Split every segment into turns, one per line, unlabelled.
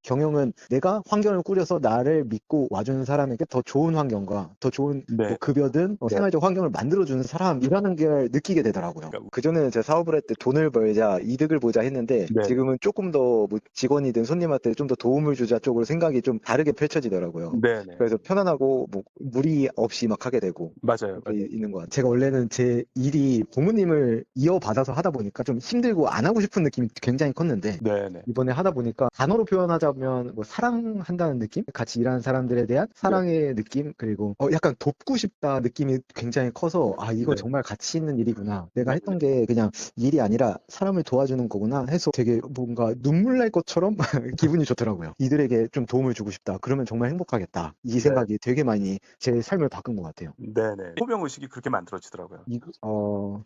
경영은 내가 환경을 꾸려서 나를 믿고 와주는 사람에게 더 좋은 환경과 더 좋은 뭐
네.
급여든 생활적 환경을 만들어주는 사람이라는 걸 느끼게 되더라고요. 그전에는 제가 사업을 할 때 돈을 벌자, 이득을 보자 했는데
네.
지금은 조금 더 뭐 직원이든 손님한테 좀 더 도움을 주자 쪽으로 생각이 좀 다르게 펼쳐지더라고요.
네네.
그래서 편안하고 뭐 무리 없이 막 하게 되고
맞아요.
그게 있는 것 같아요. 제가 원래는 제 일이 부모님을 이어받아서 하다 보니까 좀 힘들고 안 하고 싶은 느낌이 굉장히 컸는데
네네.
이번에 하다 보니까 단어로 표현하자면 뭐 사랑한다는 느낌? 같이 일하는 사람들에 대한 사랑의 느낌? 그리고 약간 돕고 싶다 느낌이 굉장히 커서 아 이거
네.
정말 가치 있는 일이구나. 내가
네.
했던 게 그냥 일이 아니라 사람을 도와주는 거구나 해서 되게 뭔가 눈물 날 것처럼 기분이 좋더라고요. 이들에게 좀 도움을 주고 싶다. 그러면 정말 행복하겠다. 이 생각이 되게 많이 제 삶을 바꾼 것 같아요.
네네. 소명 의식이 그렇게 만들어지더라고요.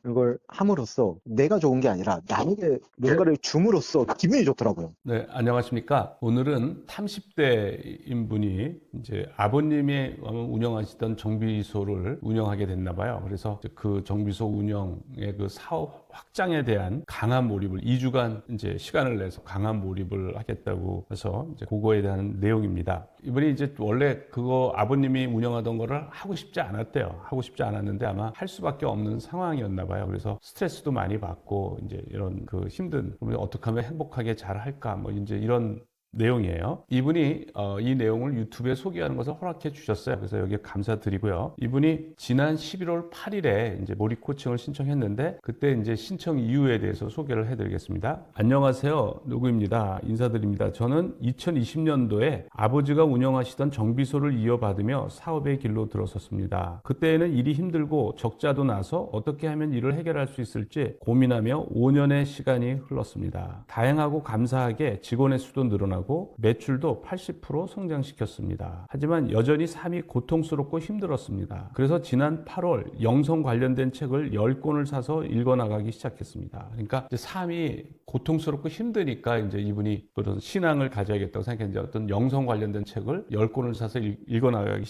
이걸 함으로써 내가 좋은 게 아니라 남에게 뭔가를 줌으로써 기분이 좋더라고요.
네, 안녕하십니까. 오늘은 30대인 분이 이제 아버님이 운영하시던 정비소를 운영하게 됐나 봐요. 그래서 그 정비소 운영의 그 사업 확장에 대한 강한 몰입을 2주간 이제 시간을 내서 강한 몰입을 하겠다고 해서 이제 그거에 대한 내용입니다. 이분이 이제 원래 그거 아버님이 운영하던 거를 하고 싶지 않았대요. 하고 싶지 않았는데 아마 할 수밖에 없는 상황이었나 봐요. 그래서 스트레스도 많이 받고 이제 이런 그 힘든 어떻게 하면 행복하게 잘 할까 뭐 이제 이런 내용이에요. 이분이 이 내용을 유튜브에 소개하는 것을 허락해 주셨어요. 그래서 여기에 감사드리고요. 이분이 지난 11월 8일에 이제 몰입 코칭을 신청했는데 그때 이제 신청 이유에 대해서 소개를 해드리겠습니다. 안녕하세요. 누구입니다. 인사드립니다. 저는 2020년도에 아버지가 운영하시던 정비소를 이어받으며 사업의 길로 들어섰습니다. 그때에는 일이 힘들고 적자도 나서 어떻게 하면 일을 해결할 수 있을지 고민하며 5년의 시간이 흘렀습니다. 다행하고 감사하게 직원의 수도 늘어나고 매출도 80% 성장시켰습니다. 하지만 여전히 삶이 고통스럽고 힘들었습니다. 그래서 지난 8월 영성 관련된 책을 10권을 사서 읽어나가기 시작했습니다. 그러니까 이제 삶이 고통스럽고 힘드니까 이제 이분이 그런 신앙을 가져야겠다고 생각했는데 어떤 영성 관련된 책을 10권을 사서 읽어나가기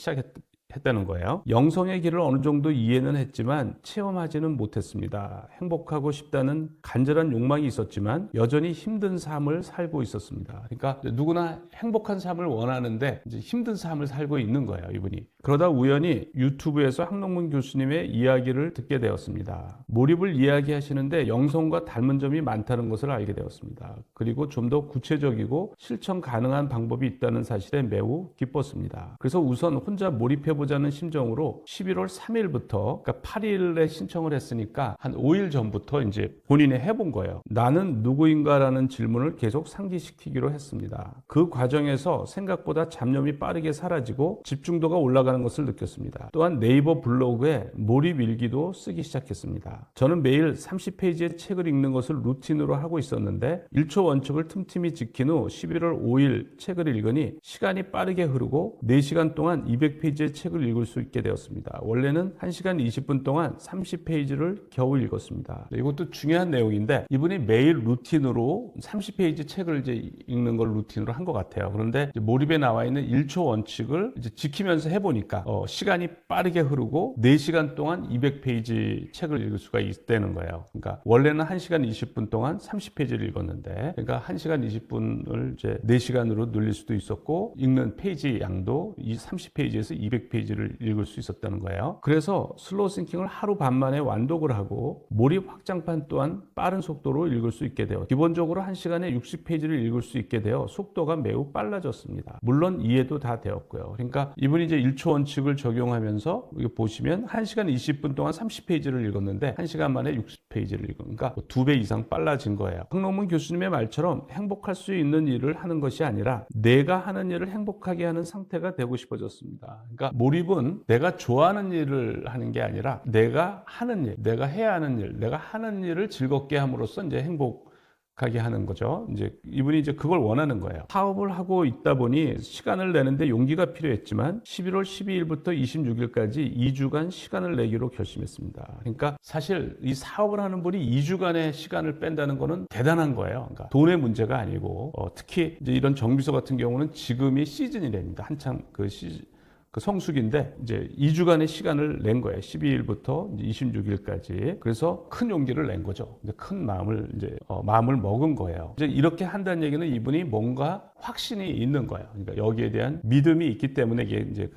했다는 거예요. 영성의 길을 어느 정도 이해는 했지만 체험하지는 못했습니다. 행복하고 싶다는 간절한 욕망이 있었지만 여전히 힘든 삶을 살고 있었습니다. 그러니까 누구나 행복한 삶을 원하는데 이제 힘든 삶을 살고 있는 거예요, 이분이. 그러다 우연히 유튜브에서 한동문 교수님의 이야기를 듣게 되었습니다. 몰입을 이야기하시는데 영성과 닮은 점이 많다는 것을 알게 되었습니다. 그리고 좀 더 구체적이고 실천 가능한 방법이 있다는 사실에 매우 기뻤습니다. 그래서 우선 혼자 몰입해보자는 심정으로 11월 3일부터, 그러니까 8일에 신청을 했으니까 한 5일 전부터 이제 본인이 해본 거예요. 나는 누구인가라는 질문을 계속 상기시키기로 했습니다. 그 과정에서 생각보다 잡념이 빠르게 사라지고 집중도가 올라가는 것을 느꼈습니다. 또한 네이버 블로그에 몰입 일기도 쓰기 시작했습니다. 저는 매일 30페이지의 책을 읽는 것을 루틴으로 하고 있었는데 1초 원칙을 틈틈이 지킨 후 11월 5일 책을 읽으니 시간이 빠르게 흐르고 4시간 동안 200페이지의 책을 읽을 수 있게 되었습니다. 원래는 1시간 20분 동안 30페이지를 겨우 읽었습니다. 이것도 중요한 내용인데 이분이 매일 루틴으로 30페이지 책을 이제 읽는 걸 루틴으로 한 것 같아요. 그런데 몰입에 나와 있는 1초 원칙을 이제 지키면서 해보니까 시간이 빠르게 흐르고 4시간 동안 200페이지 책을 읽을 수가 있다는 거예요. 그러니까 원래는 1시간 20분 동안 30페이지를 읽었는데 그러니까 1시간 20분을 이제 4시간으로 늘릴 수도 있었고 읽는 페이지 양도 이 30페이지에서 200페이지를 읽을 수 있었다는 거예요. 그래서 슬로우 싱킹을 하루 반 만에 완독을 하고 몰입 확장판 또한 빠른 속도로 읽을 수 있게 되어 기본적으로 1시간에 60페이지를 읽을 수 있게 되어 속도가 매우 빨라졌습니다. 물론 이해도 다 되었고요. 그러니까 이분이 이제 1초 원칙을 적용하면서 여기 보시면 1시간 20분 동안 30페이지를 읽었는데 1시간 만에 60페이지를 읽으니까 2배 이상 빨라진 거예요. 황롱문 교수님의 말처럼 행복할 수 있는 일을 하는 것이 아니라 내가 하는 일을 행복하게 하는 상태가 되고 싶어졌습니다. 그러니까 몰입은 내가 좋아하는 일을 하는 게 아니라 내가 하는 일, 내가 해야 하는 일, 내가 하는 일을 즐겁게 함으로써 이제 행복하게 하는 거죠. 이제 이분이 이제 그걸 원하는 거예요. 사업을 하고 있다 보니 시간을 내는데 용기가 필요했지만 11월 12일부터 26일까지 2주간 시간을 내기로 결심했습니다. 그러니까 사실 이 사업을 하는 분이 2주간의 시간을 뺀다는 거는 대단한 거예요. 그러니까 돈의 문제가 아니고 특히 이제 이런 정비소 같은 경우는 지금이 시즌이랍니다. 한참 그 성수기인데 이제 2주간의 시간을 낸 거예요. 12일부터 26일까지. 그래서 큰 용기를 낸 거죠. 큰 마음을 이제 마음을 먹은 거예요. 이제 이렇게 한다는 얘기는 이분이 뭔가 확신이 있는 거예요. 그러니까 여기에 대한 믿음이 있기 때문에 이게 이제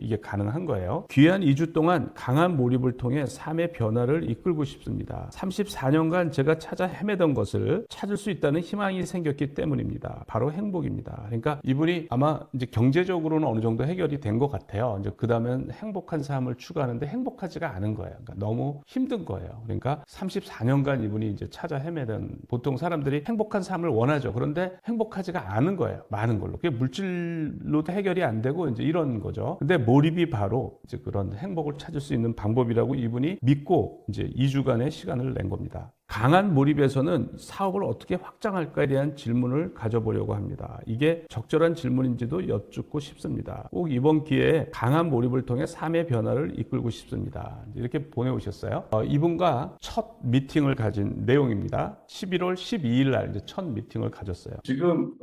이게 가능한 거예요. 귀한 2주 동안 강한 몰입을 통해 삶의 변화를 이끌고 싶습니다. 34년간 제가 찾아 헤매던 것을 찾을 수 있다는 희망이 생겼기 때문입니다. 바로 행복입니다. 그러니까 이분이 아마 이제 경제적으로는 어느 정도 해결이 된 것 같아요. 이제 그 다음엔 행복한 삶을 추구하는데 행복하지가 않은 거예요. 그러니까 너무 힘든 거예요. 그러니까 34년간 이분이 이제 찾아 헤매던, 보통 사람들이 행복한 삶을 원하죠. 그런데 행복하지가 않은 거예요. 많은 걸로. 그게 물질로도 해결이 안 되고 이제 이런 거죠. 근데 몰입이 바로 이제 그런 행복을 찾을 수 있는 방법이라고 이분이 믿고 이제 2주간의 시간을 낸 겁니다. 강한 몰입에서는 사업을 어떻게 확장할까에 대한 질문을 가져보려고 합니다. 이게 적절한 질문인지도 여쭙고 싶습니다. 꼭 이번 기회에 강한 몰입을 통해 삶의 변화를 이끌고 싶습니다. 이렇게 보내오셨어요. 이분과 첫 미팅을 가진 내용입니다. 11월 12일 날 이제 첫 미팅을 가졌어요. 지금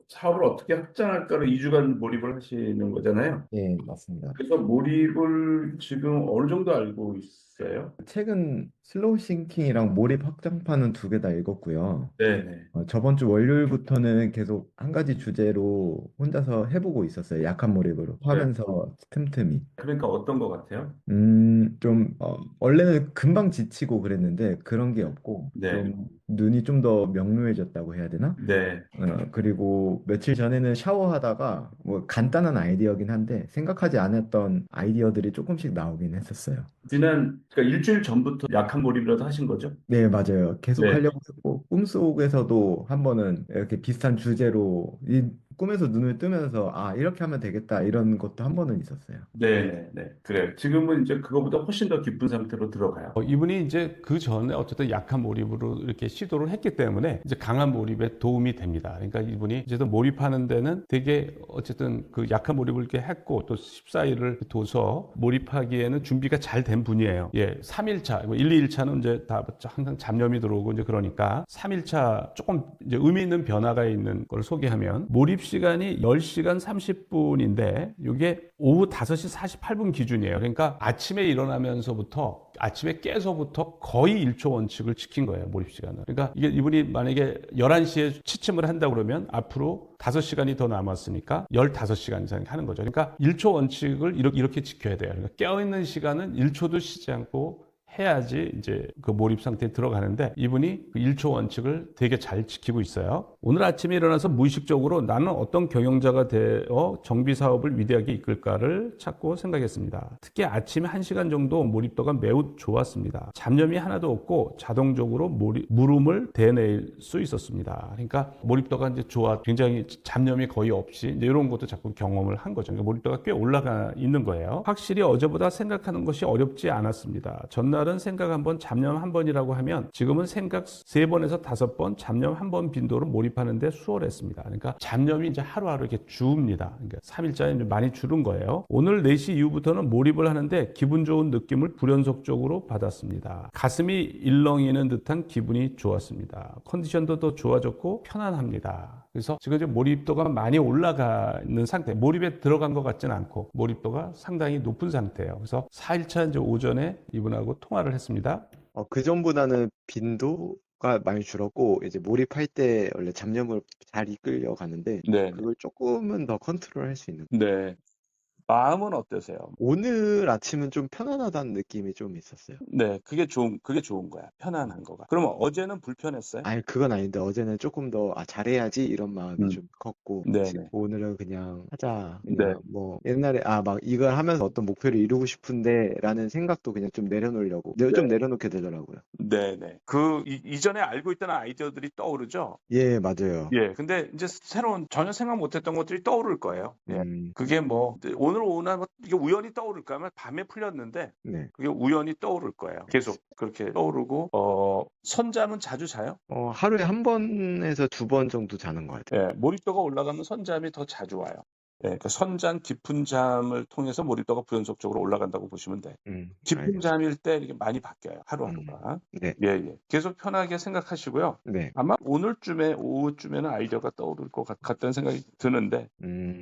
사업을 어떻게 확장할까를 2주간 몰입을 하시는 거잖아요.
예, 맞습니다.
그래서 몰입을 지금 어느 정도 알고 있어요?
최근 슬로우 싱킹이랑 몰입 확장판은 2개 다 읽었고요.
네네.
저번 주 월요일부터는 계속 한 가지 주제로 혼자서 해보고 있었어요. 약한 몰입으로 하면서 틈틈이.
그러니까 어떤 거 같아요?
원래는 금방 지치고 그랬는데 그런 게 없고
네.
좀 눈이 좀 더 명료해졌다고 해야 되나?
네.
그리고 며칠 전에는 샤워하다가 뭐 간단한 아이디어긴 한데 생각하지 않았던 아이디어들이 조금씩 나오긴 했었어요.
그러니까 일주일 전부터 약한 몰입이라도 하신 거죠?
네, 맞아요. 계속
네.
하려고 했고, 꿈속에서도 한 번은 이렇게 비슷한 주제로, 꿈에서 눈을 뜨면서, 아, 이렇게 하면 되겠다, 이런 것도 한 번은 있었어요.
네, 네, 그래요. 지금은 이제 그거보다 훨씬 더 깊은 상태로 들어가요. 이분이 이제 그 전에 어쨌든 약한 몰입으로 이렇게 시도를 했기 때문에 이제 강한 몰입에 도움이 됩니다. 그러니까 이분이 이제 몰입하는 데는 되게 어쨌든 그 약한 몰입을 이렇게 했고 또 14일을 둬서 몰입하기에는 준비가 잘 된 분이에요. 예, 3일차, 1, 2일차는 이제 다 항상 잡념이 들어오고 이제 그러니까 3일차 조금 이제 의미 있는 변화가 있는 걸 소개하면 몰입 시간이 10시간 30분인데 이게 오후 5시 48분 기준이에요. 그러니까 아침에 일어나면서부터 아침에 깨서부터 거의 1초 원칙을 지킨 거예요. 몰입 시간을. 그러니까 이게 이분이 만약에 11시에 취침을 한다 그러면 앞으로 5시간이 더 남았으니까 15시간 이상 하는 거죠. 그러니까 1초 원칙을 이렇게 지켜야 돼요. 그러니까 깨어있는 시간은 1초도 쉬지 않고 해야지 이제 그 몰입 상태에 들어가는데 이분이 그 1초 원칙을 되게 잘 지키고 있어요. 오늘 아침에 일어나서 무의식적으로 나는 어떤 경영자가 되어 정비 사업을 위대하게 이끌까를 찾고 생각했습니다. 특히 아침에 1시간 정도 몰입도가 매우 좋았습니다. 잡념이 하나도 없고 자동적으로 물음을 대낼 수 있었습니다. 그러니까 몰입도가 이제 좋아, 굉장히 잡념이 거의 없이 이제 이런 것도 자꾸 경험을 한 거죠. 그러니까 몰입도가 꽤 올라가 있는 거예요. 확실히 어제보다 생각하는 것이 어렵지 않았습니다. 전날은 생각 1번, 잡념 1번이라고 하면 지금은 생각 3번에서 5번, 잡념 1번 빈도로 몰입하는데 수월했습니다. 그러니까 잡념이 이제 하루하루 이렇게 줄습니다. 그러니까 3일자에 많이 줄은 거예요. 오늘 4시 이후부터는 몰입을 하는데 기분 좋은 느낌을 불연속적으로 받았습니다. 가슴이 일렁이는 듯한 기분이 좋았습니다. 컨디션도 더 좋아졌고 편안합니다. 그래서 지금 이제 몰입도가 많이 올라가 있는 상태, 몰입에 들어간 것 같지는 않고 몰입도가 상당히 높은 상태예요. 그래서 4일차 이제 오전에 이분하고 통화를 했습니다.
그 전보다는 빈도가 많이 줄었고, 이제 몰입할 때 원래 잡념을 잘 이끌려 가는데,
네.
그걸 조금은 더 컨트롤 할 수 있는.
네. 마음은 어떠세요?
오늘 아침은 좀 편안하다는 느낌이 좀 있었어요.
네, 그게 좋은 거야. 편안한 거가. 그러면 어제는 불편했어요?
아니, 그건 아닌데, 어제는 조금 더, 잘해야지, 이런 마음이 좀 컸고,
네네.
오늘은 그냥 하자.
네.
그냥 뭐, 옛날에, 막 이걸 하면서 어떤 목표를 이루고 싶은데, 라는 생각도 그냥 좀 내려놓으려고, 좀 내려놓게 되더라고요.
네네. 이전에 알고 있던 아이디어들이 떠오르죠?
예, 맞아요.
예. 근데 이제 새로운 전혀 생각 못했던 것들이 떠오를 거예요. 예. 그게 뭐, 오늘 오나 이게 우연히 떠오를까 하면 밤에 풀렸는데,
네.
그게 우연히 떠오를 거예요. 계속 그렇게 떠오르고, 선잠은 자주 자요?
하루에 1번에서 2번 정도 자는 것 같아요.
예. 몰입도가 올라가면 선잠이 더 자주 와요. 그러니까 선잠, 깊은 잠을 통해서 몰입도가 부연속적으로 올라간다고 보시면 돼요. 깊은
알겠습니다.
잠일 때 이렇게 많이 바뀌어요. 하루하루가.
네.
계속 편하게 생각하시고요.
네.
아마 오후쯤에는 아이디어가 떠오를 것 같다는 생각이 드는데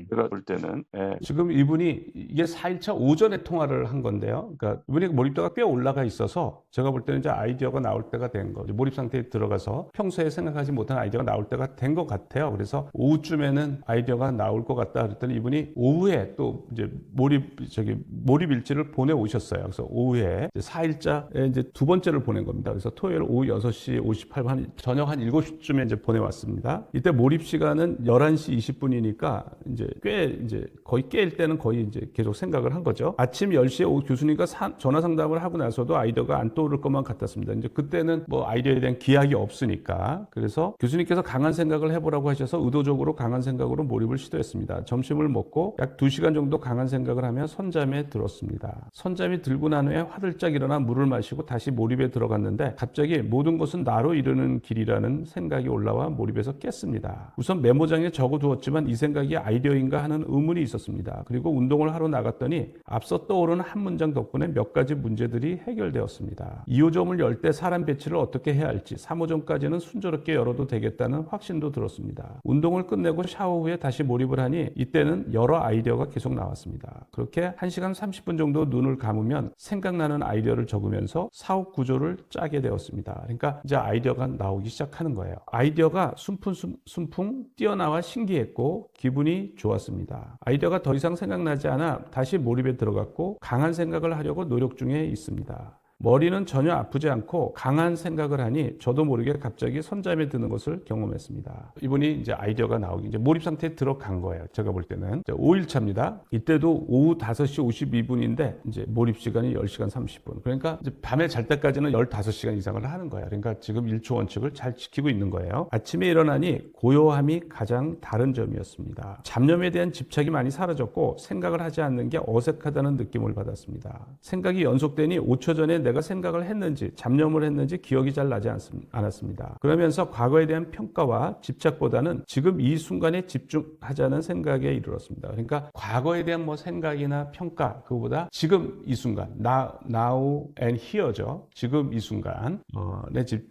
제가 볼 때는
지금 이분이 이게 4일차 오전에 통화를 한 건데요. 그러니까 이분이 몰입도가 꽤 올라가 있어서 제가 볼 때는 이제 아이디어가 나올 때가 된 거죠. 몰입 상태에 들어가서 평소에 생각하지 못한 아이디어가 나올 때가 된 것 같아요. 그래서 오후쯤에는 아이디어가 나올 것 같다 그랬더니 이분이 오후에 또 이제 몰입 일지를 보내 오셨어요. 그래서 오후에 4일차에 이제 두 번째를 보낸 겁니다. 그래서 토요일 오후 6시 58분, 저녁 한 7시쯤에 이제 보내왔습니다. 이때 몰입 시간은 11시 20분이니까 이제 거의 깰 때는 거의 이제 계속 생각을 한 거죠. 아침 10시에 교수님과 전화 상담을 하고 나서도 아이디어가 안 떠오를 것만 같았습니다. 이제 그때는 뭐 아이디어에 대한 기약이 없으니까. 그래서 교수님께서 강한 생각을 해보라고 하셔서 의도적으로 강한 생각으로 몰입을 시도했습니다. 점심을 먹고 약 2시간 정도 강한 생각을 하며 선잠에 들었습니다. 선잠이 들고 난 후에 화들짝 일어나 물을 마시고 다시 몰입에 들어갔는데 갑자기 모든 것은 나로 이르는 길이라는 생각이 올라와 몰입에서 깼습니다. 우선 메모장에 적어두었지만 이 생각이 아이디어인가 하는 의문이 있었습니다. 그리고 운동을 하러 나갔더니 앞서 떠오른 한 문장 덕분에 몇 가지 문제들이 해결되었습니다. 2호점을 열 때 사람 배치를 어떻게 해야 할지, 3호점까지는 순조롭게 열어도 되겠다는 확신도 들었습니다. 운동을 끝내고 샤워 후에 다시 몰입을 하니 이때는 여러 아이디어가 계속 나왔습니다. 그렇게 1시간 30분 정도 눈을 감으면 생각나는 아이디어를 적으면서 사업 구조를 짜게 되었습니다. 그러니까 이제 아이디어가 나오기 시작하는 거예요. 아이디어가 순풍 뛰어나와 신기했고 기분이 좋았습니다. 아이디어가 더 이상 생각나지 않아 다시 몰입에 들어갔고 강한 생각을 하려고 노력 중에 있습니다. 머리는 전혀 아프지 않고 강한 생각을 하니 저도 모르게 갑자기 선잠에 드는 것을 경험했습니다. 이분이 이제 아이디어가 나오기 이제 몰입 상태에 들어간 거예요. 제가 볼 때는 5일차입니다. 이때도 오후 5시 52분인데 이제 몰입 시간이 10시간 30분. 그러니까 이제 밤에 잘 때까지는 15시간 이상을 하는 거예요. 그러니까 지금 1초 원칙을 잘 지키고 있는 거예요. 아침에 일어나니 고요함이 가장 다른 점이었습니다. 잡념에 대한 집착이 많이 사라졌고 생각을 하지 않는 게 어색하다는 느낌을 받았습니다. 생각이 연속되니 5초 전에 내가 생각을 했는지 잡념을 했는지 기억이 잘 나지 않았습니다. 그러면서 과거에 대한 평가와 집착보다는 지금 이 순간에 집중하자는 생각에 이르렀습니다. 그러니까 과거에 대한 뭐 생각이나 평가 그거보다 지금 이 순간 now and here죠. 지금 이 순간에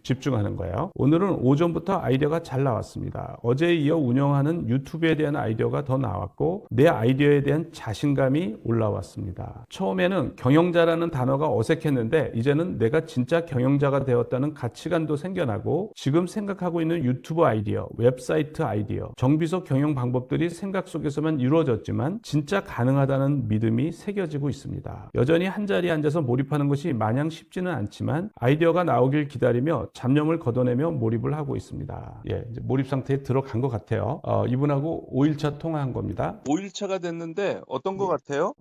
집중하는 거예요. 오늘은 오전부터 아이디어가 잘 나왔습니다. 어제에 이어 운영하는 유튜브에 대한 아이디어가 더 나왔고 내 아이디어에 대한 자신감이 올라왔습니다. 처음에는 경영자라는 단어가 어색했는데 이제는 내가 진짜 경영자가 되었다는 가치관도 생겨나고 지금 생각하고 있는 유튜브 아이디어, 웹사이트 아이디어, 정비소 경영 방법들이 생각 속에서만 이루어졌지만 진짜 가능하다는 믿음이 새겨지고 있습니다. 여전히 한자리에 앉아서 몰입하는 것이 마냥 쉽지는 않지만 아이디어가 나오길 기다리며 잡념을 걷어내며 몰입을 하고 있습니다. 이제 몰입 상태에 들어간 것 같아요. 이분하고 5일차 통화한 겁니다.
5일차가 됐는데 어떤 것 같아요?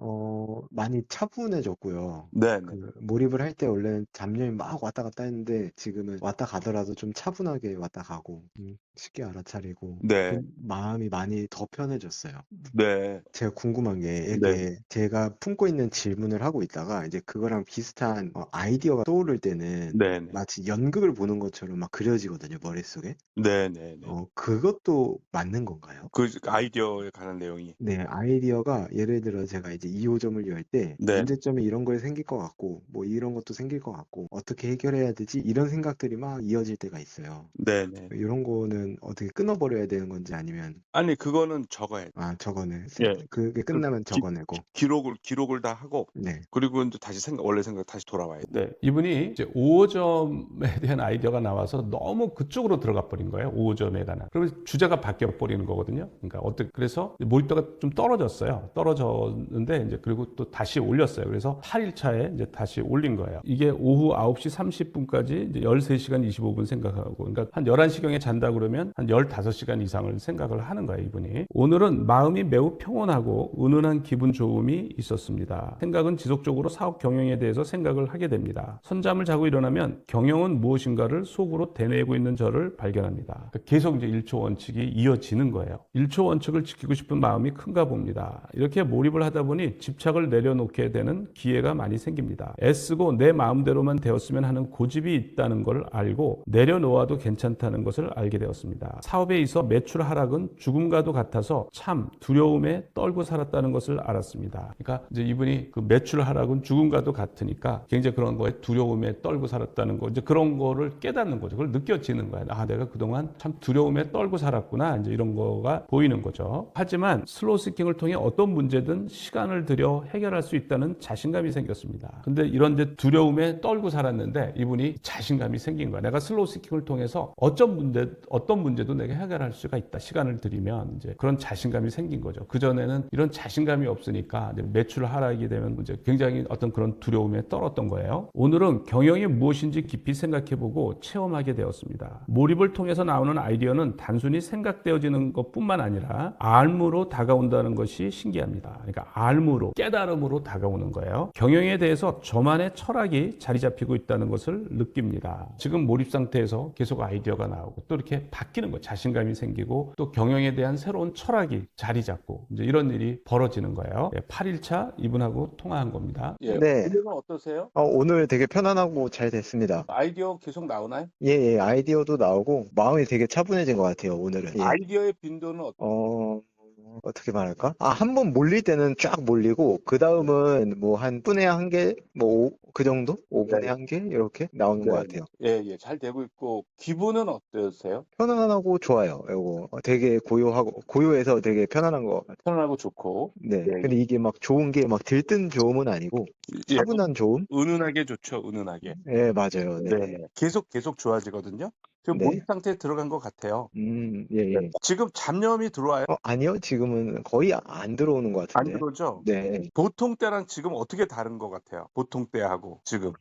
많이 차분해졌고요.
네.
몰입을 할 때 원래는 잡념이 막 왔다 갔다 했는데 지금은 왔다 가더라도 좀 차분하게 왔다 가고 쉽게 알아차리고
네.
마음이 많이 더 편해졌어요.
네.
제가 궁금한 게 이게 제가 품고 있는 질문을 하고 있다가 이제 그거랑 비슷한 아이디어가 떠오를 때는
네네.
마치 연극을 보는 것처럼 막 그려지거든요, 머릿속에.
네네네.
그것도 맞는 건가요?
그 아이디어에 관한 내용이.
네, 아이디어가 예를 들어 제가 이제 2호점을 열 때
네.
문제점이 이런 거에 생길 것 같고 뭐 이런 것도 생길 것 같고 어떻게 해결해야 되지? 이런 생각들이 막 이어질 때가 있어요.
네네.
이런 거는 어떻게 끊어버려야 되는 건지 아니면
아니 그거는 적어야 돼.
적어내.
예.
그게 끝나면 적어내고.
기록을 다 하고
네.
그리고 이제 다시 원래 생각 다시 돌아와야 돼.
네, 이분이 이제 5호점에 대한 아이디어가 나와서 너무 그쪽으로 들어가 버린 거예요. 5호점에 관한. 그러면 주제가 바뀌어 버리는 거거든요. 그러니까 그래서 몰입도가 좀 떨어졌어요. 떨어졌는데 이제 그리고 또 다시 올렸어요. 그래서 8일차에 이제 다시 올린 거예요. 이게 오후 9시 30분까지 이제 13시간 25분 생각하고, 그러니까 한 11시경에 잔다 그러면 한 15시간 이상을 생각을 하는 거예요, 이분이. 오늘은 마음이 매우 평온하고 은은한 기분 좋음이 있었습니다. 생각은 지속적으로 사업 경영에 대해서 생각을 하게 됩니다. 선잠을 자고 일어나면 경영은 무엇인가를 속으로 되뇌고 있는 저를 발견합니다. 그러니까 계속 이제 1초 원칙이 이어지는 거예요. 1초 원칙을 지키고 싶은 마음이 큰가 봅니다. 이렇게 몰입을 하다 보니 집착을 내려놓게 되는 기회가 많이 생깁니다. 애쓰고 내 마음대로만 되었으면 하는 고집이 있다는 걸 알고 내려놓아도 괜찮다는 것을 알게 되었습니다. 있었습니다. 사업에 있어 매출 하락은 죽음과도 같아서 참 두려움에 떨고 살았다는 것을 알았습니다. 그러니까 이제 이분이 그 매출 하락은 죽음과도 같으니까 굉장히 그런 거에 두려움에 떨고 살았다는 거, 이제 그런 거를 깨닫는 거죠. 그걸 느껴지는 거예요. 아, 내가 그동안 참 두려움에 떨고 살았구나. 이제 이런 거가 보이는 거죠. 하지만 슬로우 시킹을 통해 어떤 문제든 시간을 들여 해결할 수 있다는 자신감이 생겼습니다. 근데 이런 이제 두려움에 떨고 살았는데 이분이 자신감이 생긴 거야. 내가 슬로우 시킹을 통해서 어떤 문제도 내가 해결할 수가 있다. 시간을 들이면 이제 그런 자신감이 생긴 거죠. 그전에는 이런 자신감이 없으니까 이제 매출 하락이 되면 이제 굉장히 어떤 그런 두려움에 떨었던 거예요. 오늘은 경영이 무엇인지 깊이 생각해보고 체험하게 되었습니다. 몰입을 통해서 나오는 아이디어는 단순히 생각되어지는 것뿐만 아니라 알므로 다가온다는 것이 신기합니다. 그러니까 알므로, 깨달음으로 다가오는 거예요. 경영에 대해서 저만의 철학이 자리 잡히고 있다는 것을 느낍니다. 지금 몰입 상태에서 계속 아이디어가 나오고 또 이렇게 바뀌는 거예요. 자신감이 생기고 또 경영에 대한 새로운 철학이 자리 잡고 이제 이런 일이 벌어지는 거예요. 8일차 이분하고 통화한 겁니다.
예.
네.
오늘은 어떠세요?
오늘 되게 편안하고 잘 됐습니다.
아이디어 계속 나오나요?
예, 아이디어도 나오고 마음이 되게 차분해진 것 같아요, 오늘은. 예.
아이디어의 빈도는
어떻게 말할까? 한 번 몰릴 때는 쫙 몰리고, 그 다음은 뭐 한 분에 한 개, 뭐 그 정도? 5분에
네.
한 개? 이렇게 나오는 것 같아요.
예, 잘 되고 있고 기분은 어떠세요?
편안하고 좋아요. 이거 되게 고요해서 되게 편안한 것 같아요.
편안하고 좋고.
네.
예.
근데 이게 막 좋은 게 막 들뜬 좋음은 아니고,
예,
차분한 좋음?
은은하게 좋죠, 은은하게.
네, 맞아요. 네.
네. 계속 좋아지거든요. 지금
네.
몰입 상태에 들어간 것 같아요.
예.
지금 잡념이 들어와요?
아니요. 지금은 거의 안 들어오는 것
안
같은데.
들어오죠?
네.
보통 때랑 지금 어떻게 다른 것 같아요? 보통 때하고 지금.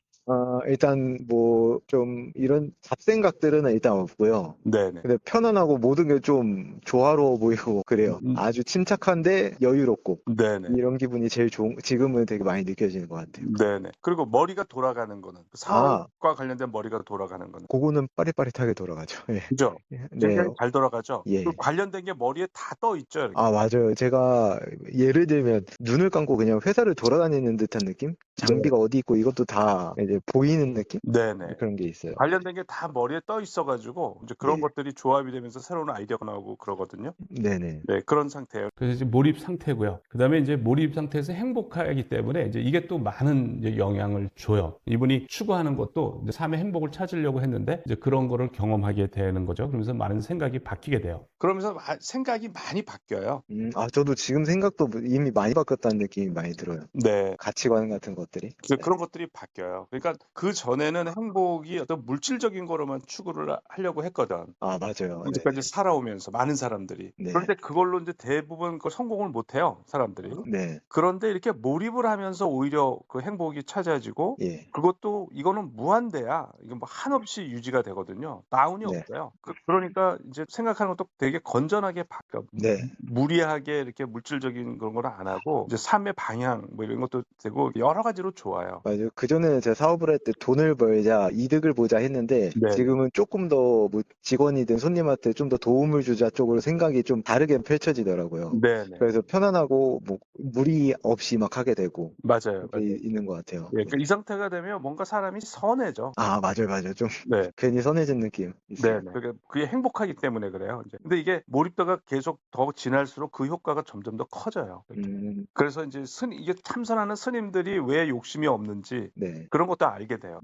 일단 뭐 좀 이런 잡생각들은 일단 없고요.
네네.
근데 편안하고 모든 게 좀 조화로워 보이고 그래요. 아주 침착한데 여유롭고
네네.
이런 기분이 제일 지금은 되게 많이 느껴지는 것 같아요.
네네. 그리고 머리가 돌아가는 거는 사업과 관련된 머리가 돌아가는 거는
그거는 빠릿빠릿하게 돌아가죠. 예.
그죠?
네.
굉장히 잘 돌아가죠.
예.
그 관련된 게 머리에 다 떠 있죠. 이렇게.
맞아요. 제가 예를 들면 눈을 감고 그냥 회사를 돌아다니는 듯한 느낌? 장비가 어디 있고 이것도 다 이제 보이는 느낌?
네네.
그런 게 있어요.
관련된 게 다 머리에 떠 있어가지고 이제 그런
네.
것들이 조합이 되면서 새로운 아이디어가 나오고 그러거든요.
네네.
네, 그런 상태예요.
그래서 이제 몰입 상태고요. 그다음에 이제 몰입 상태에서 행복하기 때문에 이제 이게 또 많은 이제 영향을 줘요. 이분이 추구하는 것도 이제 삶의 행복을 찾으려고 했는데 이제 그런 거를 경험하게 되는 거죠. 그러면서 많은 생각이 바뀌게 돼요.
그러면서 생각이 많이 바뀌어요.
저도 지금 생각도 이미 많이 바뀌었다는 느낌이 많이 들어요.
네.
가치관 같은 것들이.
그런 것들이 바뀌어요. 그러니까 그 전에는 행복이 어떤 물질적인 거로만 추구를 하려고 했거든.
맞아요.
이제까지 살아오면서 많은 사람들이.
네.
그런데 그걸로 이제 대부분 성공을 못 해요, 사람들이.
네.
그런데 이렇게 몰입을 하면서 오히려 그 행복이 찾아지고
예.
그것도 이거는 무한대야. 이게 뭐 한없이 유지가 되거든요. 다운이
네.
없어요. 그러니까 이제 생각하는 것도 되게 건전하게 바뀌어.
네.
무리하게 이렇게 물질적인 그런 걸 안 하고 이제 삶의 방향 뭐 이런 것도 되고 여러 가지로 좋아요.
맞아요. 그전에는 제가 사업을 할 때 돈을 벌자, 이득을 보자 했는데
네.
지금은 조금 더 뭐 직원이든 손님한테 좀 더 도움을 주자 쪽으로 생각이 좀 다르게 펼쳐지더라고요.
네네.
그래서 편안하고 뭐 무리 없이 막 하게 되고
맞아요.
그게 있는 것 같아요.
예, 그러니까 이 상태가 되면 뭔가 사람이 선해져.
맞아요. 좀
네.
괜히 선해진 느낌 있어요.
네. 그게 행복하기 때문에 그래요. 이제. 근데 이게 몰입도가 계속 더 지날수록 그 효과가 점점 더 커져요. 그래서 이제 이게 참선하는 스님들이 왜 욕심이 없는지
네.
그런 것도 알게 돼요.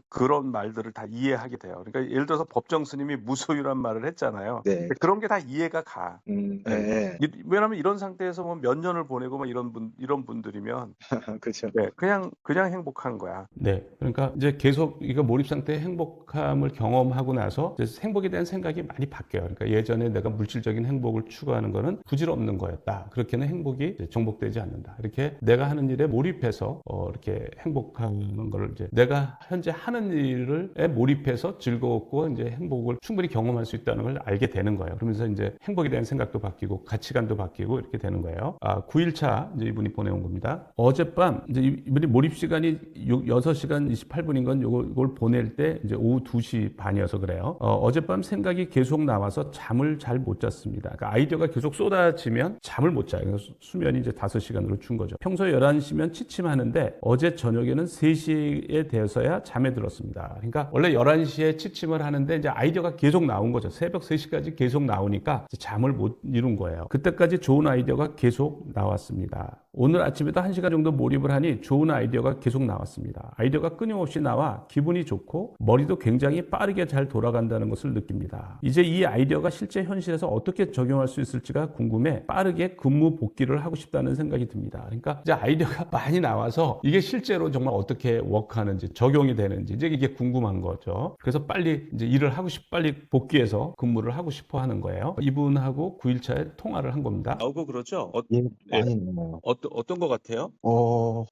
그런 말들을 다 이해하게 돼요. 그러니까 예를 들어서 법정 스님이 무소유란 말을 했잖아요.
네.
그런 게 다 이해가 가.
네.
왜냐하면 이런 상태에서 뭐 몇 년을 보내고 막 이런 분들이면
그렇죠.
네, 그냥 행복한 거야.
네. 그러니까 이제 계속 이거 몰입 상태의 행복함을 경험하고 나서 이제 행복에 대한 생각이 많이 바뀌어요. 그러니까 예전에 내가 물질적인 행복을 추구하는 거는 부질없는 거였다. 그렇게는 행복이 이제 정복되지 않는다. 이렇게 내가 하는 일에 몰입해서 이렇게 행복하는 거를 이제 내가 현재 하는 일에 몰입해서 즐거웠고 이제 행복을 충분히 경험할 수 있다는 걸 알게 되는 거예요. 그러면서 이제 행복에 대한 생각도 바뀌고 가치관도 바뀌고 이렇게 되는 거예요. 9일차 이제 이분이 보내온 겁니다. 어젯밤 이제 이분이 몰입 시간이 6시간 28분인 건 이걸 보낼 때 이제 오후 2시 반이어서 그래요. 어젯밤 생각이 계속 나와서 잠을 잘 못 잤습니다. 그러니까 아이디어가 계속 쏟아지면 잠을 못 자요. 그래서 수면이 이제 5시간으로 준 거죠. 평소 11시면 취침하는데 어제 저녁에는 3시에 되어서야 자자자 잠에 들었습니다. 그러니까 원래 11시에 취침을 하는데 이제 아이디어가 계속 나온 거죠. 새벽 3시까지 계속 나오니까 잠을 못 이룬 거예요. 그때까지 좋은 아이디어가 계속 나왔습니다. 오늘 아침에도 1시간 정도 몰입을 하니 좋은 아이디어가 계속 나왔습니다. 아이디어가 끊임없이 나와 기분이 좋고 머리도 굉장히 빠르게 잘 돌아간다는 것을 느낍니다. 이제 이 아이디어가 실제 현실에서 어떻게 적용할 수 있을지가 궁금해 빠르게 근무 복귀를 하고 싶다는 생각이 듭니다. 그러니까 이제 아이디어가 많이 나와서 이게 실제로 정말 어떻게 워크하는지 적용이 되는지 이제 이게 궁금한 거죠. 그래서 빨리 이제 일을 하고 빨리 복귀해서 근무를 하고 싶어 하는 거예요. 이분하고 9일차에 통화를 한 겁니다.
나오고 그러죠?
예, 많이 나와요.
어떤 것 같아요?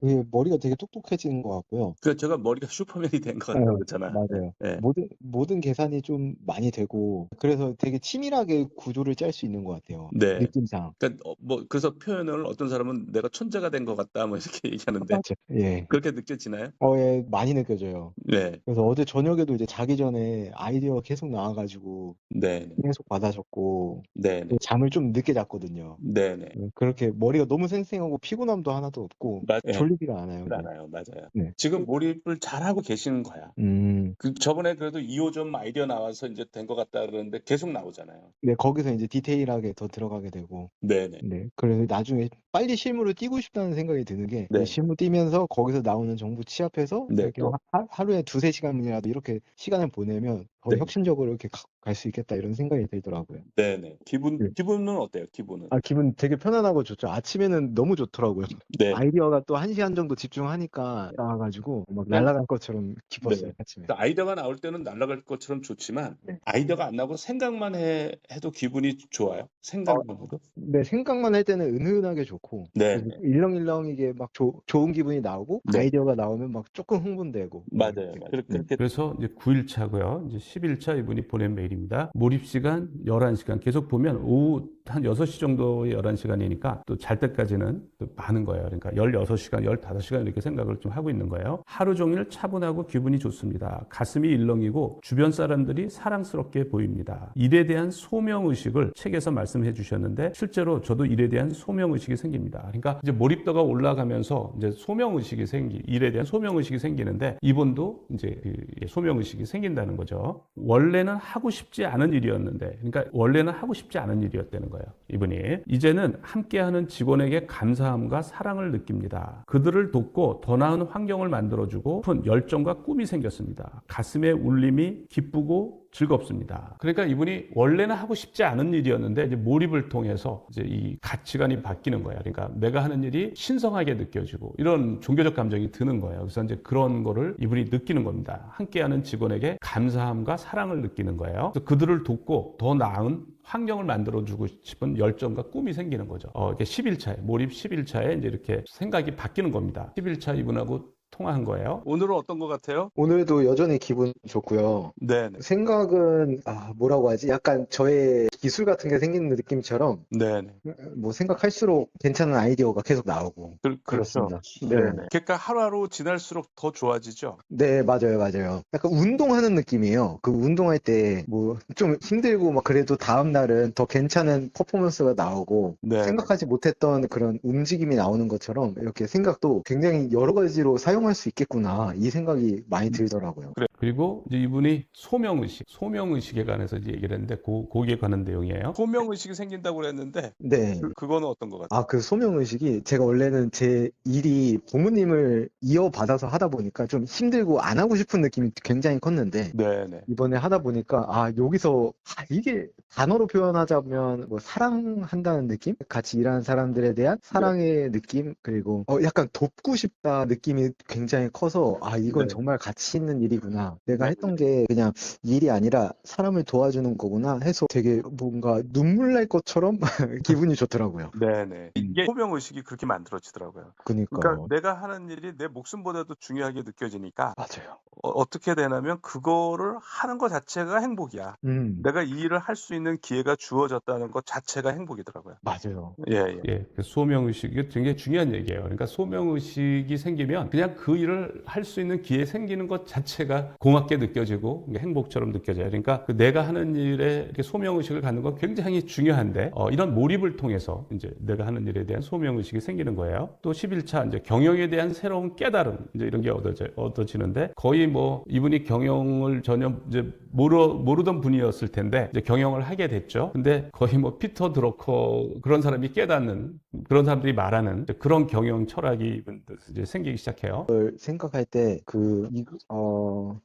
이게 머리가 되게 똑똑해지는 것 같고요.
제가 머리가 슈퍼맨이 된 것 같다고 그랬잖아.
맞아요.
네.
모든 계산이 좀 많이 되고, 그래서 되게 치밀하게 구조를 짤 수 있는 것 같아요.
네.
느낌상.
그러니까 그래서 표현을 어떤 사람은 내가 천재가 된 것 같다 뭐 이렇게 얘기하는데
맞아요. 예.
그렇게 느껴지나요?
예, 많이 느껴져요.
네.
그래서 어제 저녁에도 이제 자기 전에 아이디어가 계속 나와가지고
네.
계속 받아줬고,
네. 네.
잠을 좀 늦게 잤거든요.
네. 네.
그렇게 머리가 너무 생생하고 피곤함도 하나도 없고,
네.
졸리지가 않아요. 이게.
맞아요.
네.
지금 몰입을 잘하고 계시는 거야. 저번에 그래도 2호점 아이디어 나와서 이제 된 것 같다 그러는데 계속 나오잖아요.
네, 거기서 이제 디테일하게 더 들어가게 되고.
네네.
네. 그래서 나중에 빨리 실무를 뛰고 싶다는 생각이 드는 게,
네.
실무 뛰면서 거기서 나오는 정보 취합해서
네,
이렇게
또.
하루에 2-3시간이라도 이렇게 시간을 보내면 더
네.
혁신적으로 이렇게 갈 수 있겠다 이런 생각이 들더라고요.
네네.
네.
기분은 어때요? 기분은?
기분 되게 편안하고 좋죠. 아침에는 너무 좋더라고요.
네.
아이디어가 또 1시간 정도 집중하니까 나와가지고 막 날아갈 것처럼 기뻤어요,
네.
아침에.
그러니까 아이디어가 나올 때는 날아갈 것처럼 좋지만
네.
아이디어가 안 나고 생각만 해도 기분이 좋아요. 생각만 해도.
네, 생각만 할 때는 은은하게 좋고,
네.
그리고 일렁일렁 이게 막 좋은 기분이 나오고,
네.
아이디어가 나오면 막 조금 흥분되고.
맞아요. 그렇게
그래서 이제 9일차고요. 이제 10일차 이분이 보낸 메일입니다. 몰입 시간 11시간. 계속 보면 오후 한 6시 정도의 11시간이니까 또 잘 때까지는 또 많은 거예요. 그러니까 16시간, 15시간 이렇게 생각을 좀 하고 있는 거예요. 하루 종일 차분하고 기분이 좋습니다. 가슴이 일렁이고 주변 사람들이 사랑스럽게 보입니다. 일에 대한 소명의식을 책에서 말씀해 주셨는데 실제로 저도 일에 대한 소명의식이 생깁니다. 그러니까 이제 몰입도가 올라가면서 이제 일에 대한 소명의식이 생기는데 이분도 이제 소명의식이 생긴다는 거죠. 원래는 하고 싶지 않은 일이었는데, 그러니까 원래는 하고 싶지 않은 일이었다는 거예요. 이분이 이제는 함께하는 직원에게 감사함과 사랑을 느낍니다. 그들을 돕고 더 나은 환경을 만들어주고 싶은 열정과 꿈이 생겼습니다. 가슴에 울림이 기쁘고 즐겁습니다. 그러니까 이분이 원래는 하고 싶지 않은 일이었는데 이제 몰입을 통해서 이제 이 가치관이 바뀌는 거예요. 그러니까 내가 하는 일이 신성하게 느껴지고 이런 종교적 감정이 드는 거예요. 그래서 이제 그런 거를 이분이 느끼는 겁니다. 함께하는 직원에게 감사함과 사랑을 느끼는 거예요. 그래서 그들을 돕고 더 나은 환경을 만들어주고 싶은 열정과 꿈이 생기는 거죠. 이게 10일차에, 몰입 10일차에 이제 이렇게 생각이 바뀌는 겁니다. 10일차 이분하고 통화한 거예요.
오늘은 어떤 것 같아요?
오늘도 여전히 기분 좋고요.
네네.
생각은 뭐라고 하지? 약간 저의 기술 같은 게 생기는 느낌처럼
네네.
뭐 생각할수록 괜찮은 아이디어가 계속 나오고 그렇습니다. 네.
그러니까 하루하루 지날수록 더 좋아지죠?
네, 맞아요. 약간 운동하는 느낌이에요. 그 운동할 때 뭐 좀 힘들고 막 그래도 다음 날은 더 괜찮은 퍼포먼스가 나오고
네.
생각하지 못했던 그런 움직임이 나오는 것처럼 이렇게 생각도 굉장히 여러 가지로 사용할 수 있겠구나 이 생각이 많이 들더라고요.
그리고 이제 이분이 소명의식에 관해서 이제 얘기를 했는데 거기에 관한 내용이에요.
소명의식이 생긴다고 그랬는데
네.
그거는 어떤 것 같아요?
그 소명의식이 제가 원래는 제 일이 부모님을 이어받아서 하다 보니까 좀 힘들고 안 하고 싶은 느낌이 굉장히 컸는데
네네.
이번에 하다 보니까 여기서 이게 단어로 표현하자면 뭐 사랑한다는 느낌? 같이 일하는 사람들에 대한 사랑의 느낌? 그리고 약간 돕고 싶다 느낌이 굉장히 커서 이건
네.
정말 가치 있는 일이구나. 내가 했던 게 그냥 일이 아니라 사람을 도와주는 거구나 해서 되게 뭔가 눈물 날 것처럼 기분이 좋더라고요.
네네. 이게 소명의식이 그렇게 만들어지더라고요.
그러니까
내가 하는 일이 내 목숨보다도 중요하게 느껴지니까
맞아요.
어떻게 되냐면 그거를 하는 것 자체가 행복이야. 내가 이 일을 할 수 있는 기회가 주어졌다는 것 자체가 행복이더라고요.
맞아요.
예.
그 소명의식이 굉장히 중요한 얘기예요. 그러니까 소명의식이 생기면 그냥 그 일을 할 수 있는 기회 생기는 것 자체가 고맙게 느껴지고 행복처럼 느껴져요. 그러니까 그 내가 하는 일에 이렇게 소명의식을 갖는 건 굉장히 중요한데 이런 몰입을 통해서 이제 내가 하는 일에 대한 소명의식이 생기는 거예요. 또 11차 이제 경영에 대한 새로운 깨달음 이제 이런 게 얻어지는데 거의 뭐 이분이 경영을 전혀 이제 모르던 분이었을 텐데 이제 경영을 하게 됐죠. 근데 거의 뭐 피터 드러커 그런 사람이 깨닫는 그런 사람들이 말하는 그런 경영 철학이 이제 생기기 시작해요.
이걸 생각할 때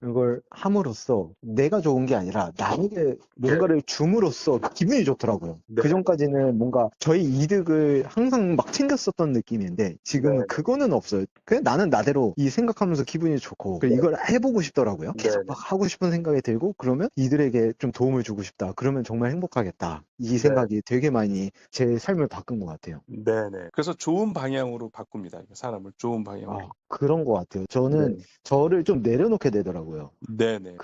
이걸 함으로써 내가 좋은 게 아니라 남에게 뭔가를 줌으로써 기분이 좋더라고요.
네.
그전까지는 뭔가 저희 이득을 항상 막 챙겼었던 느낌인데 지금은
네.
그거는 없어요. 그냥 나는 나대로 이 생각하면서 기분이 좋고
네.
이걸 해보고 싶더라고요. 계속
네.
막 하고 싶은 생각이 들고 그러면 이들에게 좀 도움을 주고 싶다. 그러면 정말 행복하겠다. 이 생각이 되게 많이 제 삶을 바꾼 것 같아요.
네네. 그래서 좋은 방향으로 바꿉니다. 사람을 좋은 방향으로.
그런 것 같아요. 저는 저를 좀 내려놓게 되더라고요.
네네.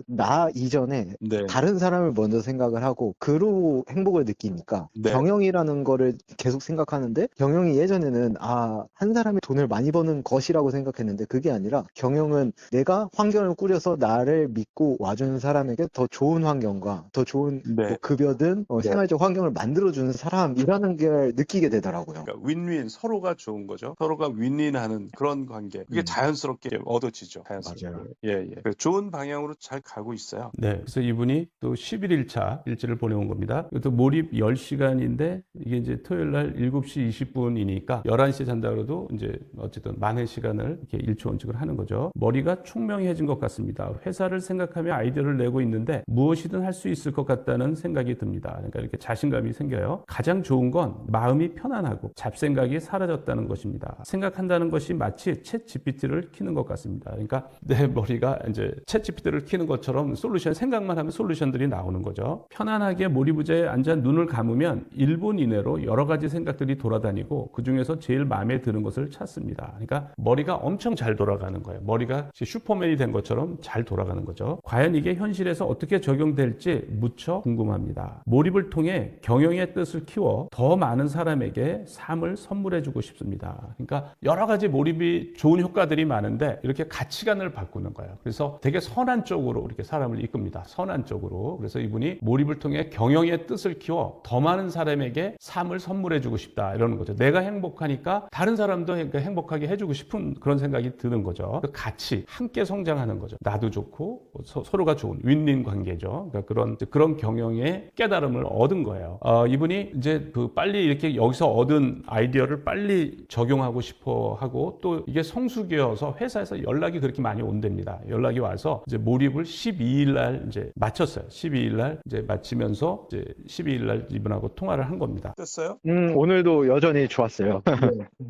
나 이전에
네.
다른 사람을 먼저 생각을 하고 그로 행복을 느끼니까
네.
경영이라는 거를 계속 생각하는데 경영이 예전에는 한 사람이 돈을 많이 버는 것이라고 생각했는데 그게 아니라 경영은 내가 환경을 꾸려서 나를 믿고 와주는 사람에게 더 좋은 환경과 더 좋은
네.
뭐 급여든 생활적 환경을 만들어주는 사람이라는 걸 느끼게 되더라고요.
그러니까 윈윈 서로가 좋은 거죠. 서로가 윈윈하는 그런 관계. 그게 자연스럽게 얻어지죠. 자연스럽게.
맞아요.
예. 좋은 방향으로 잘 가고 있어요.
네. 그래서 이분이 또 11일차 일지를 보내온 겁니다. 이것도 몰입 10시간인데 이게 이제 토요일 날 7시 20분이니까 11시에 잔다 그래도 이제 어쨌든 만회 시간을 이렇게 일초원칙을 하는 거죠. 머리가 총명해진 것 같습니다. 회사를 생각하며 아이디어를 내고 있는데 무엇이든 할 수 있을 것 같다는 생각이 듭니다. 그러니까 이렇게 자신감이 생겨요. 가장 좋은 건 마음이 편안하고 잡생각이 사라졌다는 것입니다. 생각한다는 것이 마치 챗 GPT를 키는 것 같습니다. 그러니까 내 머리가 이제 챗 GPT를 키는 것처럼 생각만 하면 솔루션들이 나오는 거죠. 편안하게 몰입의자에 앉아 눈을 감으면 1분 이내로 여러 가지 생각들이 돌아다니고 그 중에서 제일 마음에 드는 것을 찾습니다. 그러니까 머리가 엄청 잘 돌아가는 거예요. 머리가 슈퍼맨이 된 것처럼 잘 돌아가는 거죠. 과연 이게 현실에서 어떻게 적용될지 무척 궁금합니다. 몰입을 통해 경영의 뜻을 키워 더 많은 사람에게 삶을 선물해주고 싶습니다. 그러니까 여러 가지 몰입이 좋은 효과들이 많은데 이렇게 가치관을 바꾸는 거예요. 그래서 되게 선한 쪽으로 이렇게 사람을 이끕니다. 선한 쪽으로. 그래서 이분이 몰입을 통해 경영의 뜻을 키워 더 많은 사람에게 삶을 선물해주고 싶다 이러는 거죠. 내가 행복하니까 다른 사람도 행복하게 해주고 싶은 그런 생각이 드는 거죠. 같이 함께 성장하는 거죠. 나도 좋고 서로가 좋은 윈윈 관계죠. 그러니까 그런 경영의 깨달음을 얻은 거예요. 이분이 이제 빨리 이렇게 여기서 얻은 아이디어를 빨리 적용하고 싶어 하고 또 이게 성수기여서 회사에서 연락이 그렇게 많이 온답니다. 연락이 와서 이제 몰입을 12일 날 이제 마쳤어요. 12일 날 이제 마치면서 이제 12일 날 이분하고 통화를 한 겁니다.
됐어요?
오늘도 여전히 좋았어요.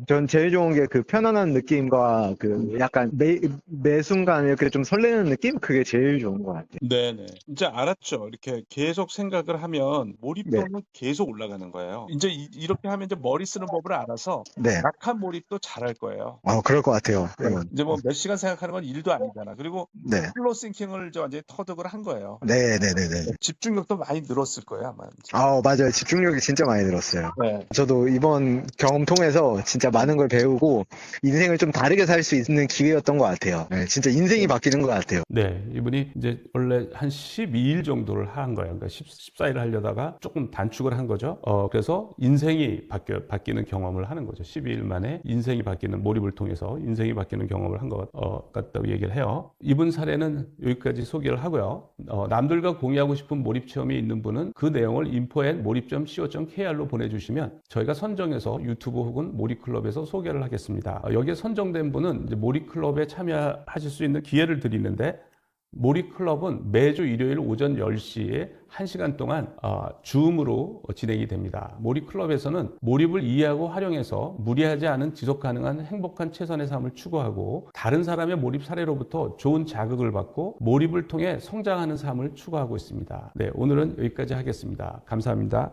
전 제일 좋은 게 그 편안한 느낌과 그 약간 매 순간 이렇게 좀 설레는 느낌? 그게 제일 좋은 것 같아요.
네네. 이제 알았죠. 이렇게 계속 생각을 하면 몰입도는 계속 올라가는 거예요. 이제 이렇게 하면 이제 머리 쓰는 법을 알아서
네.
약한 몰입도 잘할 거예요.
그럴 것 같아요.
이제 뭐 몇 시간 생각하는 건 일도 아니잖아. 그리고
네.
플로 싱킹을 이제 완전히 터득을 한 거예요.
네네네네.
집중력도 많이 늘었을 거예요, 아마.
맞아요. 집중력이 진짜 많이 늘었어요.
네.
저도 이번 경험 통해서 진짜 많은 걸 배우고 인생을 좀 다르게 살 수 있는 기회였던 것 같아요. 네, 진짜 인생이 바뀌는 것 같아요.
네, 이분이 이제 원래 한 12일 정도를 한 거예요. 그러니까 14일 하려다가 조금 단축을 한 거죠. 그래서 인생이 바뀌는 경험을 하는 거죠. 12일 만에 인생이 바뀌는 몰입을 통해서 인생이 바뀌는 경험을 한 것 같다고 얘기를 해요. 이분 사례는 여기까지 소개를 하고요. 남들과 공유하고 싶은 몰입 체험이 있는 분은 그 내용을 info@몰입.co.kr로 보내주시면 저희가 선정해서 유튜브 혹은 몰입클럽에서 소개를 하겠습니다. 여기에 선정된 분은 이제 몰입클럽에 참여하실 수 있는 기회를 드리는데 몰입클럽은 매주 일요일 오전 10시에 1시간 동안 줌으로 진행이 됩니다. 몰입클럽에서는 몰입을 이해하고 활용해서 무리하지 않은 지속가능한 행복한 최선의 삶을 추구하고 다른 사람의 몰입 사례로부터 좋은 자극을 받고 몰입을 통해 성장하는 삶을 추구하고 있습니다. 네, 오늘은 여기까지 하겠습니다. 감사합니다.